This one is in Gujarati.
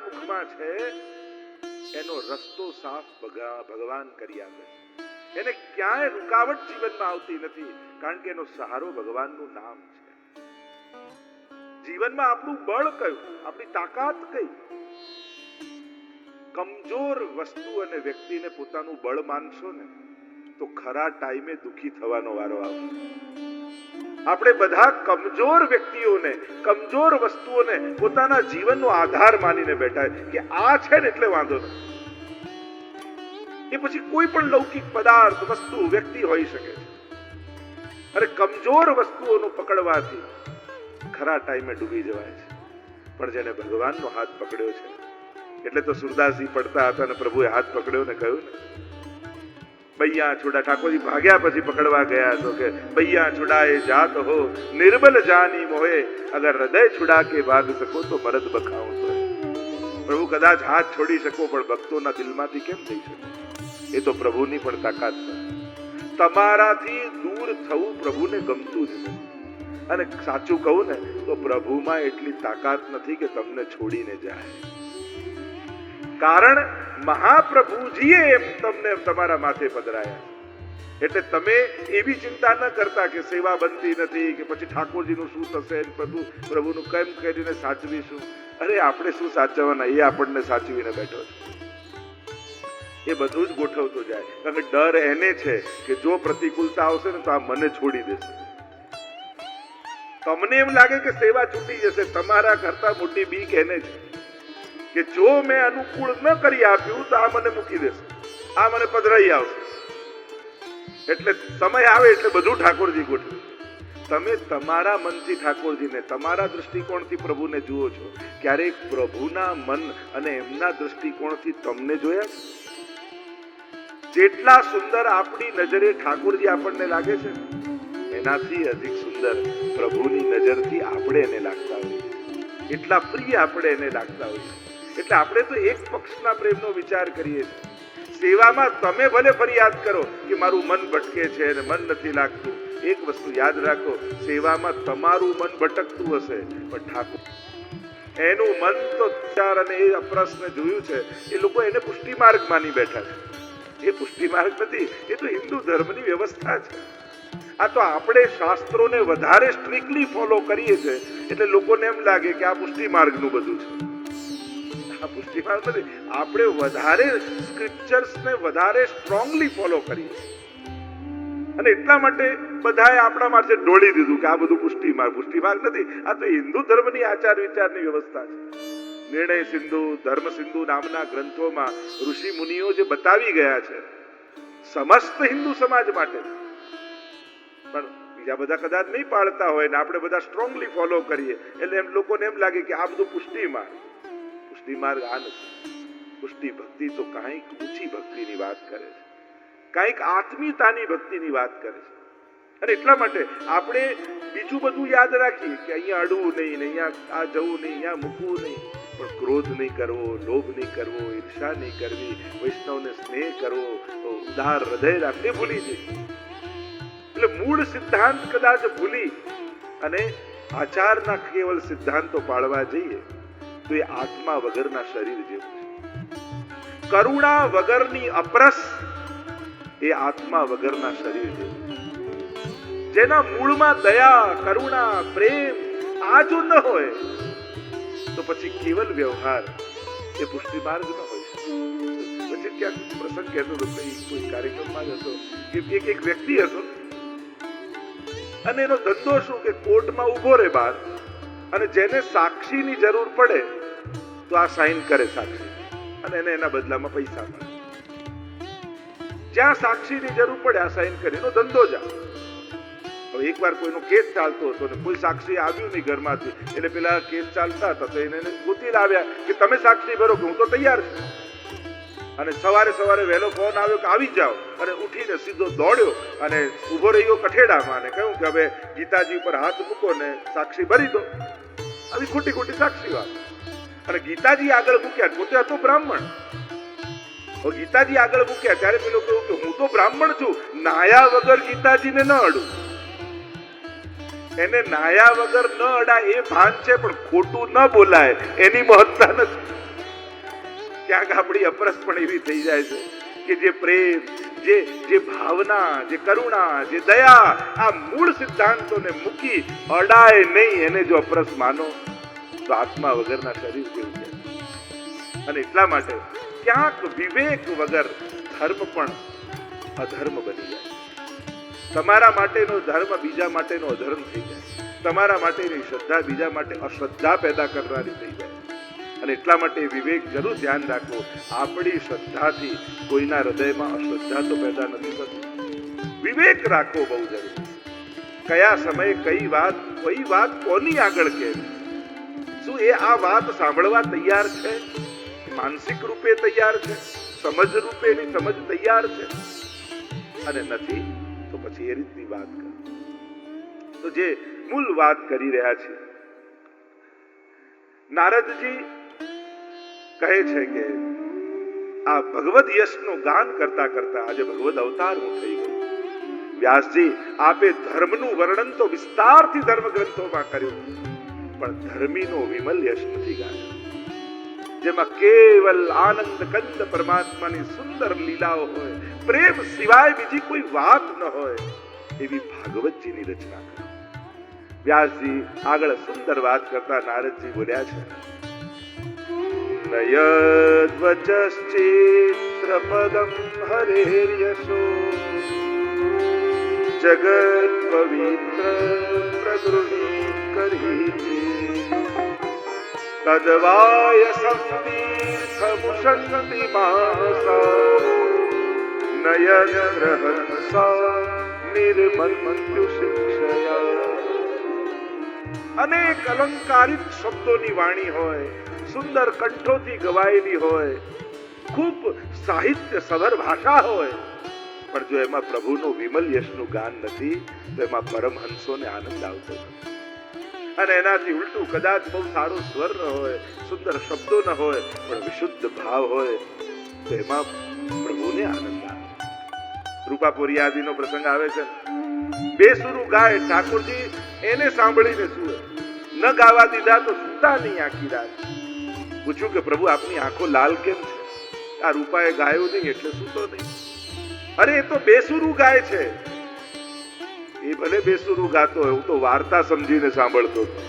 મુખમાં છે એનો રસ્તો સાફ ભગવાન કરી આપે છે. એને ક્યાંય રૂકાવટ જીવનમાં આવતી નથી, કારણ કે એનો સહારો ભગવાનનું નામ છે. જીવનમાં આપણું બળ કયું, આપણી તાકાત કઈ? કમજોર વસ્તુ અને વ્યક્તિને પોતાનું બળ માનશો ને તો ખરા ટાઈમે દુખી થવાનો વારો આવશે. આપણે બધા કમજોર વ્યક્તિઓને, કમજોર વસ્તુઓને પોતાના જીવનનો આધાર માનીને બેઠા કે આ છે ને એટલે વાંધો નથી. એ પછી કોઈ પણ લૌકિક પદાર્થ, વસ્તુ, વ્યક્તિ હોઈ શકે છે. અરે કમજોર વસ્તુઓનો પકડવાથી ખરા ટાઈમે ડૂબી જવાય છે. પણ જેને ભગવાનનો હાથ પકડ્યો છે, એટલે તો સુરદાસજી પડતા હતા ને પ્રભુએ હાથ પકડ્યો ને કહ્યું ને, બૈયા છોડા. ઠાકોરજી ભાગ્યા પછી પકડવા ગયા તો કે બૈયા છોડાએ જાત હો નિર્બલ જાની મોહે, અગર હૃદય છોડા કે ભાગ શકો તો મરદ બખાઉં તો. પ્રભુ કદાચ હાથ છોડી શકો પણ ભક્તોના દિલમાંથી કેમ થઈ શકે? એ તો પ્રભુની પણ તાકાત છે. તમારાથી દૂર થવું પ્રભુને ગમતું જ નથી. અને સાચું કહું ને તો પ્રભુમાં એટલી તાકાત નથી કે તમને છોડીને જાય. કારણ મહાપ્રભુજીએ એમ તમને તમારા માથે પધરાયા. એટલે તમે એવી ચિંતા ન કરતા કે સેવા બનતી નથી, કે પછી ઠાકોરજીનું શું થશે, પ્રભુનું કેમ કરીને સાચવીશું. અરે આપણે શું સાચવવાના, એ આપણને સાચવીને બેઠો છે. એ બધું જ ગોઠવતો જાય. કારણ કે ડર એને છે કે જો પ્રતિકૂળતા આવશે ને તો આ મને છોડી દેશે. તમને એમ લાગે કે સેવા છૂટી જશે, તમારા કરતા મોટી બીક એને છે કે જો મેં અનુકૂળ ન કરી આપ્યું તો આ મને મૂકી દેશે, આ મને પધરાઈ આવશે. એટલે સમય આવે એટલે બધું ઠાકોરજી ગોઠવે. તમે તમારા મનથી ઠાકોરજીને, તમારા દૃષ્ટિકોણથી પ્રભુને જુઓ છો. ક્યારેક પ્રભુના મન અને એમના દૃષ્ટિકોણથી તમને જોયા? જેટલા સુંદર આપણી નજરે ઠાકોરજી આપણને લાગે છે, એનાથી અધિક સુંદર પ્રભુની નજરથી આપણે એને લાગતા હોઈએ. એટલા પ્રિય આપણે એને લાગતા હોઈએ. એટલે આપણે તો એક પક્ષના પ્રેમનો વિચાર કરીએ છીએ. સેવામાં તમે ભલે ફરિયાદ કરો કે મારું મન ભટકે છે અને મન નથી લાગતું, એક વસ્તુ યાદ રાખો, સેવામાં તમારું મન ભટકતું હશે પણ ઠાકોર એનું મન તો વિચાર અને એ અપ્રશ્ન જોયું છે. એ લોકો એને પુષ્ટિ માર્ગ માની બેઠા છે. એ પુષ્ટિ માર્ગ નથી, એ તો હિન્દુ ધર્મની વ્યવસ્થા છે. આ તો આપણે શાસ્ત્રોને વધારે સ્ટ્રિક્ટલી ફોલો કરીએ છીએ એટલે લોકોને એમ લાગે કે આ પુષ્ટિ માર્ગનું બધું છે. આ પુષ્ટિ માર્ગ નથી. આપણે વધારે સ્ક્રિપ્ચર્સને વધારે સ્ટ્રોંગલી ફોલો કરીએ અને એટલા માટે બધાએ આપણા માટે ઢોળી દીધું કે આ બધું પુષ્ટિ માર્ગ નથી. આ તો હિન્દુ ધર્મની આચાર વિચારની વ્યવસ્થા છે. નિર્ણય સિંધુ, ધર્મ સિંધુ નામના ગ્રંથોમાં ઋષિ મુનિઓ જે બતાવી ગયા છે સમસ્ત હિન્દુ સમાજ માટે, પણ બીજા બધા કદાચ નહીં પાળતા હોય ને આપણે બધા સ્ટ્રોંગલી ફોલો કરીએ એટલે એમ લોકોને એમ લાગે કે આ બધું પુષ્ટિ માર્ગ. પુષ્ટિ માર્ગ આ નથી. પુષ્ટિ ભક્તિ તો કાંઈક ઊંચી ભક્તિની વાત કરે છે, કાંઈક આત્મીયતાની ભક્તિની વાત કરે છે. અને એટલા માટે આપણે બીજું બધું યાદ રાખીએ કે અહીંયા અડવું નહીં, અહીંયા આ જવું નહીં, અહીંયા મૂકવું નહીં, પણ ક્રોધ નહીં કરવો, લોભ નહીં કરવો, ઈર્ષા નહીં કરવી, વૈષ્ણવને સ્નેહ કરવો, ઉદાર હૃદય રાખે ભૂલી જઈએ. એટલે મૂળ સિદ્ધાંત કદાચ ભૂલી અને આચારના કેવલ સિદ્ધાંતો પાળવા જઈએ તો એ આત્મા વગરના શરીર જેવું છે. કરુણા વગરની અપરસ એ આત્મા વગરના શરીર જેવું છે. જેના મૂળમાં દયા, કરુણા, પ્રેમ આ જો ન હોય તો પછી કેવલ વ્યવહાર એ પુષ્ટિ માર્ગ ન હોય. પછી ક્યાંક પ્રસંગ કહેતો હતો, કોઈ કાર્યક્રમમાં જ હતો કે એક વ્યક્તિ હતો અને એનો ધંધો શું કે કોર્ટમાં ઉભો રહે બહાર અને જેને સાક્ષીની જરૂર પડે તો આ સાઇન કરે સાક્ષી અને એને એના બદલામાં પૈસા મળે. જ્યાં સાક્ષીની જરૂર પડે આ સાઇન કરે, એનો ધંધો જાય. હવે એકવાર કોઈનો કેસ ચાલતો હતો ને કોઈ સાક્ષી આવ્યું નહીં ઘરમાંથી, એટલે પેલા કેસ ચાલતા હતા તો એને ગોતી લાવ્યા કે તમે સાક્ષી ભરો કે હું તો તૈયાર છું. અને સવારે વહેલો ફોન આવ્યો કે આવી જાઓ, અને ઉઠીને સીધો દોડ્યો અને ઉભો રહ્યો કઠેડામાં અને કહ્યું કે હવે ગીતાજી ઉપર હાથ મૂકો ને સાક્ષી ભરી દો. આવી ખોટી સાક્ષી વાત. અને ગીતાજી આગળ મૂક્યા, પોતે હતો બ્રાહ્મણ. ગીતાજી આગળ મૂક્યા ત્યારે પેલો કહ્યું કે હું તો બ્રાહ્મણ છું, નાયા વગર ગીતાજીને ન અડું. એને નાયા વગર ન અડાય એ ભાન છે, પણ ખોટું ન બોલાય એની મહત્તા નથી. ક્યાંક આપણી અપરસ પણ એવી થઈ જાય છે કે જે પ્રેમ, જે ભાવના, જે કરુણા, જે દયા, આ મૂળ સિદ્ધાંતોને મૂકી અડાય નહીં એને જો અપરસ માનો તો આત્મા વગરના શરીર જેવું છે. અને એટલા માટે ક્યાંક વિવેક વગર ધર્મ પણ અધર્મ બની જાય. તમારા માટેનો ધર્મ બીજા માટેનો અધર્મ થઈ જાય. તમારા માટેની શ્રદ્ધા બીજા માટે અશ્રદ્ધા પેદા કરનારી થઈ જાય. અને એટલા માટે વિવેક જરૂર ધ્યાન રાખવો. આપણી શ્રદ્ધાથી કોઈના હૃદયમાં અશ્રદ્ધા તો પેદા નથી થતી. વિવેક રાખવો બહુ જરૂરી. કયા સમયે કઈ વાત કોની આગળ કહેવી? શું એ આ વાત સાંભળવા તૈયાર છે? માનસિક રૂપે તૈયાર છે? સમજ રૂપેની સમજ તૈયાર છે? અને નથી તો પછી એ રીતની વાત કરો. તો જે મૂળ વાત કરી રહ્યા છે, નારદજી કહે છે કે આ ભગવદ યશનું ગાન કરતા કરતા આજે ભગવદ અવતાર હું થઈ ગયો. વ્યાસજી, આપે ધર્મનું વર્ણન તો વિસ્તારથી ધર્મ ગ્રંથોમાં કર્યું, પણ ધર્મીનો વિમલ યશ નથી ગાયો, જેમાં કેવલ આનંદ કંદ પરમાત્માની સુંદર લીલાઓ હોય, પ્રેમ સિવાય બીજી કોઈ વાત ન હોય, એવી ભાગવતજીની રચના કરો. વ્યાસજી આગળ સુંદર વાત કરતા નારદજી બોલ્યા છે, નયદ્વચશ્ચિત્ર પદમ હરેર્યશો જગત પવિત્ર પ્રગૃહી કરી તદવાય સંતીર્થમુષંતિ માસા નયદ્રહંસા નિર્મન્યુ શિક્ષયા. અનેક અલંકારિક શબ્દોની વાણી હોય, સુંદર કંઠોથી ગવાયેલી હોય, ખૂબ સાહિત્ય સભર ભાષા હોય, પણ જો એમાં પ્રભુનું વિમલ યશનું ગાન નથી તો એમાં પરમહંસોને આનંદ આવતો નથી. અને એનાથી ઉલટું કદાચ બહુ સારો સ્વર ન હોય, સુંદર શબ્દો ન હોય, પણ વિશુદ્ધ ભાવ હોય તો એમાં પ્રભુને આનંદ આવે. રૂપાપુરી આદિનો પ્રસંગ આવે છે, બેસુરું ગાય ઠાકોરજી એને સાંભળીને સુવે, ન ગાવા દીધા તો સુતા નહીં આખી રાત. પૂછ્યું કે પ્રભુ આપની આંખો લાલ કેમ છે? આ રૂપાએ ગાયો નહીં એટલે સૂતો નહીં. અરે એ તો બેસુરું ગાય છે. એ ભલે બેસુરું ગાતો હોય, હું તો વાર્તા સમજીને સાંભળતો હતો.